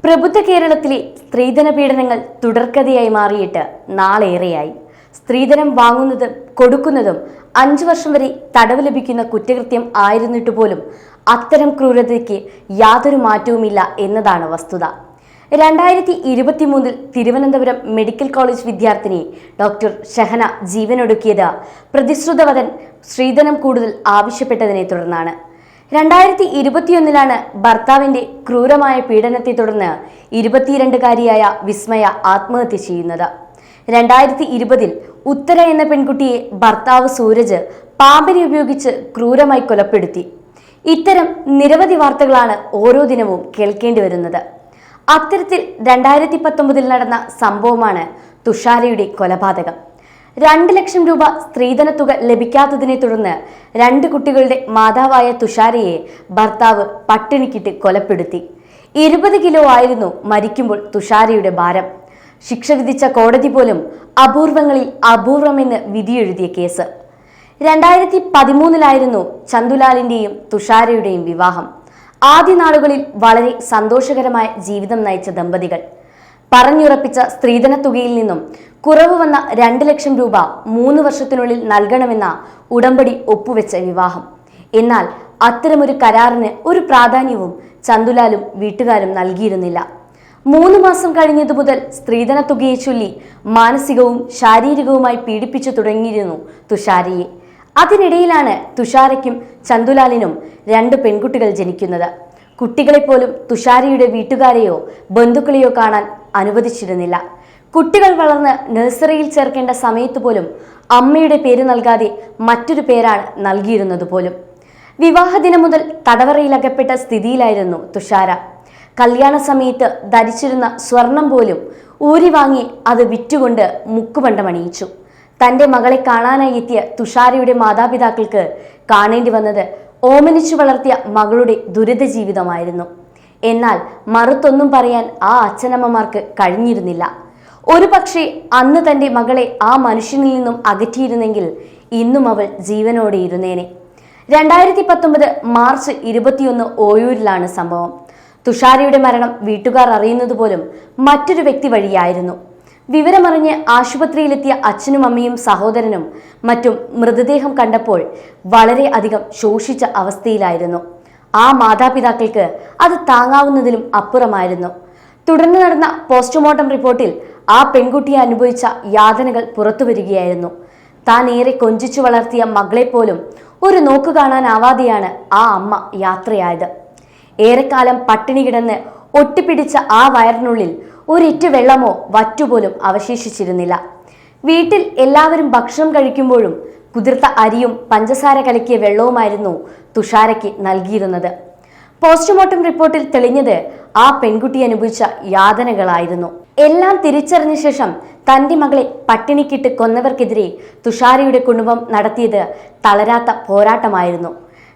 പ്രബുദ്ധ കേരളത്തിലെ സ്ത്രീധന പീഡനങ്ങൾ തുടർക്കഥയായി മാറിയിട്ട് നാളേറെയായി. സ്ത്രീധനം വാങ്ങുന്നതും കൊടുക്കുന്നതും 5 വർഷം വരെ തടവ് ലഭിക്കുന്ന കുറ്റകൃത്യം ആയിരുന്നിട്ട് പോലും അത്തരം ക്രൂരതയ്ക്ക് യാതൊരു മാറ്റവുമില്ല എന്നതാണ് വസ്തുത. 2023 തിരുവനന്തപുരം മെഡിക്കൽ കോളേജ് വിദ്യാർത്ഥിനി ഡോക്ടർ ഷഹന ജീവനൊടുക്കിയത് പ്രതിശ്രുതവധൻ സ്ത്രീധനം കൂടുതൽ ആവശ്യപ്പെട്ടതിനെ തുടർന്നാണ്. 2021 ഭർത്താവിന്റെ ക്രൂരമായ പീഡനത്തെ തുടർന്ന് 22-കാരിയായ വിസ്മയ ആത്മഹത്യ ചെയ്യുന്നത്. 2020 ഉത്തര എന്ന പെൺകുട്ടിയെ ഭർത്താവ് സൂരജ് പാമ്പിനെ ഉപയോഗിച്ച് ക്രൂരമായി കൊലപ്പെടുത്തി. ഇത്തരം നിരവധി വാർത്തകളാണ് ഓരോ ദിനവും കേൾക്കേണ്ടി വരുന്നത്. അത്തരത്തിൽ 2019 നടന്ന സംഭവമാണ് തുഷാരയുടെ കൊലപാതകം. 2 ലക്ഷം രൂപ സ്ത്രീധന തുക ലഭിക്കാത്തതിനെ തുടർന്ന് 2 കുട്ടികളുടെ മാതാവായ തുഷാരയെ ഭർത്താവ് പട്ടിണിക്കിട്ട് കൊലപ്പെടുത്തി. 20 കിലോ ആയിരുന്നു മരിക്കുമ്പോൾ തുഷാരയുടെ ഭാരം. ശിക്ഷ വിധിച്ച കോടതി പോലും അപൂർവങ്ങളിൽ അപൂർവമെന്ന് വിധിയെഴുതിയ കേസ്. 2013 ചന്തുലാലിന്റെയും തുഷാരയുടെയും വിവാഹം. ആദ്യ നാളുകളിൽ വളരെ സന്തോഷകരമായ ജീവിതം നയിച്ച ദമ്പതികൾ. പറഞ്ഞുറപ്പിച്ച സ്ത്രീധന തുകയിൽ നിന്നും കുറവ് വന്ന 2 ലക്ഷം രൂപ 3 വർഷത്തിനുള്ളിൽ നൽകണമെന്ന ഉടമ്പടി ഒപ്പുവെച്ച വിവാഹം. എന്നാൽ അത്തരമൊരു കരാറിന് ഒരു പ്രാധാന്യവും ചന്തുലാലും വീട്ടുകാരും നൽകിയിരുന്നില്ല. 3 മാസം കഴിഞ്ഞതു മുതൽ സ്ത്രീധന തുകയെ ചൊല്ലി മാനസികവും ശാരീരികവുമായി പീഡിപ്പിച്ചു തുടങ്ങിയിരുന്നു തുഷാരയെ. അതിനിടയിലാണ് തുഷാരയ്ക്കും ചന്തുലാലിനും 2 പെൺകുട്ടികൾ ജനിക്കുന്നത്. കുട്ടികളെപ്പോലും തുഷാരയുടെ വീട്ടുകാരെയോ ബന്ധുക്കളെയോ കാണാൻ അനുവദിച്ചിരുന്നില്ല. കുട്ടികൾ വളർന്ന് നഴ്സറിയിൽ ചേർക്കേണ്ട സമയത്ത് പോലും അമ്മയുടെ പേര് നൽകാതെ മറ്റൊരു പേരാണ് നൽകിയിരുന്നത് പോലും. വിവാഹദിനം മുതൽ തടവറയിലകപ്പെട്ട സ്ഥിതിയിലായിരുന്നു തുഷാര. കല്യാണ സമയത്ത് ധരിച്ചിരുന്ന സ്വർണം പോലും ഊരി വാങ്ങി അത് വിറ്റുകൊണ്ട് മുക്കുപണ്ടമണിയിച്ചു. തന്റെ മകളെ കാണാനായി എത്തിയ തുഷാരയുടെ മാതാപിതാക്കൾക്ക് കാണേണ്ടി വന്നത് ഓമനിച്ചു വളർത്തിയ മകളുടെ ദുരിത ജീവിതമായിരുന്നു. എന്നാൽ മറുത്തൊന്നും പറയാൻ ആ അച്ഛനമ്മമാർക്ക് കഴിഞ്ഞിരുന്നില്ല. ഒരു പക്ഷേ അന്ന് തന്റെ മകളെ ആ മനുഷ്യനിൽ നിന്നും അകറ്റിയിരുന്നെങ്കിൽ ഇന്നും അവൾ ജീവനോടെ ഇരുന്നേനെ. 2019 മാർച്ച് 21 ഓയൂരിലാണ് സംഭവം. തുഷാരയുടെ മരണം വീട്ടുകാർ അറിയുന്നത് പോലും മറ്റൊരു വ്യക്തി വഴിയായിരുന്നു. വിവരമറിഞ്ഞ് ആശുപത്രിയിലെത്തിയ അച്ഛനും അമ്മയും സഹോദരനും മറ്റും മൃതദേഹം കണ്ടപ്പോൾ വളരെ അധികം ശോഷിച്ച അവസ്ഥയിലായിരുന്നു. ആ മാതാപിതാക്കൾക്ക് അത് താങ്ങാവുന്നതിലും അപ്പുറമായിരുന്നു. തുടർന്ന് നടന്ന പോസ്റ്റ്മോർട്ടം റിപ്പോർട്ടിൽ ആ പെൺകുട്ടിയെ അനുഭവിച്ച യാതനകൾ പുറത്തു വരികയായിരുന്നു. താൻ ഏറെ കൊഞ്ചിച്ചു വളർത്തിയ മകളെപ്പോലും ഒരു നോക്ക് കാണാനാവാതെയാണ് ആ അമ്മ യാത്രയായത്. ഏറെക്കാലം പട്ടിണി കിടന്ന് ഒട്ടിപ്പിടിച്ച ആ വയറിനുള്ളിൽ ഒരിറ്റു വെള്ളമോ വറ്റുപോലും അവശേഷിച്ചിരുന്നില്ല. വീട്ടിൽ എല്ലാവരും ഭക്ഷണം കഴിക്കുമ്പോഴും കുതിർത്ത അരിയും പഞ്ചസാര കലക്കിയ വെള്ളവുമായിരുന്നു തുഷാരയ്ക്ക് നൽകിയിരുന്നത്. പോസ്റ്റ്മോർട്ടം റിപ്പോർട്ടിൽ തെളിഞ്ഞത് ആ പെൺകുട്ടി അനുഭവിച്ച യാതനകളായിരുന്നു. എല്ലാം തിരിച്ചറിഞ്ഞ ശേഷം തന്റെ മകളെ പട്ടിണിക്കിട്ട് കൊന്നവർക്കെതിരെ തുഷാരയുടെ കുടുംബം നടത്തിയത് തളരാത്ത പോരാട്ടമായിരുന്നു.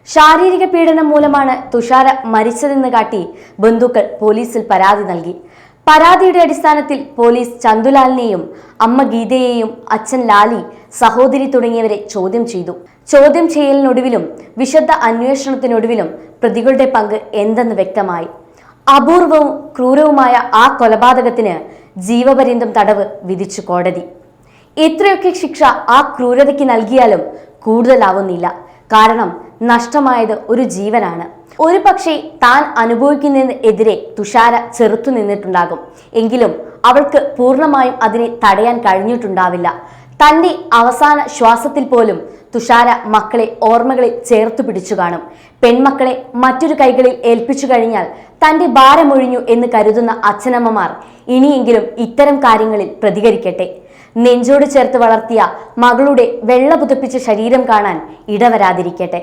ശാരീരിക പീഡനം മൂലമാണ് തുഷാര മരിച്ചതെന്ന് കാട്ടി ബന്ധുക്കൾ പോലീസിൽ പരാതി നൽകി. പരാതിയുടെ അടിസ്ഥാനത്തിൽ പോലീസ് ചന്തുലാലിനെയും അമ്മ ഗീതയെയും അച്ഛൻ ലാലി, സഹോദരി തുടങ്ങിയവരെ ചോദ്യം ചെയ്തു. ചോദ്യം ചെയ്യലിനൊടുവിലും വിശദ അന്വേഷണത്തിനൊടുവിലും പ്രതികളുടെ പങ്ക് എന്തെന്ന് വ്യക്തമായി. അപൂർവവും ക്രൂരവുമായ ആ കൊലപാതകത്തിന് ജീവപര്യന്തം തടവ് വിധിച്ചു കോടതി. എത്രയൊക്കെ ശിക്ഷ ആ ക്രൂരതയ്ക്ക് നൽകിയാലും കൂടുതലാവുന്നില്ല. കാരണം നഷ്ടമായത് ഒരു ജീവനാണ്. ഒരു പക്ഷേ താൻ അനുഭവിക്കുന്നതിനെതിരെ തുഷാര ചെറുത്തു നിന്നിട്ടുണ്ടാകും. എങ്കിലും അവൾക്ക് പൂർണ്ണമായും അതിനെ തടയാൻ കഴിഞ്ഞിട്ടുണ്ടാവില്ല. തന്റെ അവസാന ശ്വാസത്തിൽ പോലും തുഷാര മക്കളെ ഓർമ്മകളിൽ ചേർത്തു പിടിച്ചു കാണും. പെൺമക്കളെ മറ്റൊരു കൈകളിൽ ഏൽപ്പിച്ചു കഴിഞ്ഞാൽ തന്റെ ഭാരമൊഴിഞ്ഞു എന്ന് കരുതുന്ന അച്ഛനമ്മമാർ ഇനിയെങ്കിലും ഇത്തരം കാര്യങ്ങളിൽ പ്രതികരിക്കട്ടെ. നെഞ്ചോട് ചേർത്ത് വളർത്തിയ മകളുടെ വെള്ള പുതപ്പിച്ച ശരീരം കാണാൻ ഇടവരാതിരിക്കട്ടെ.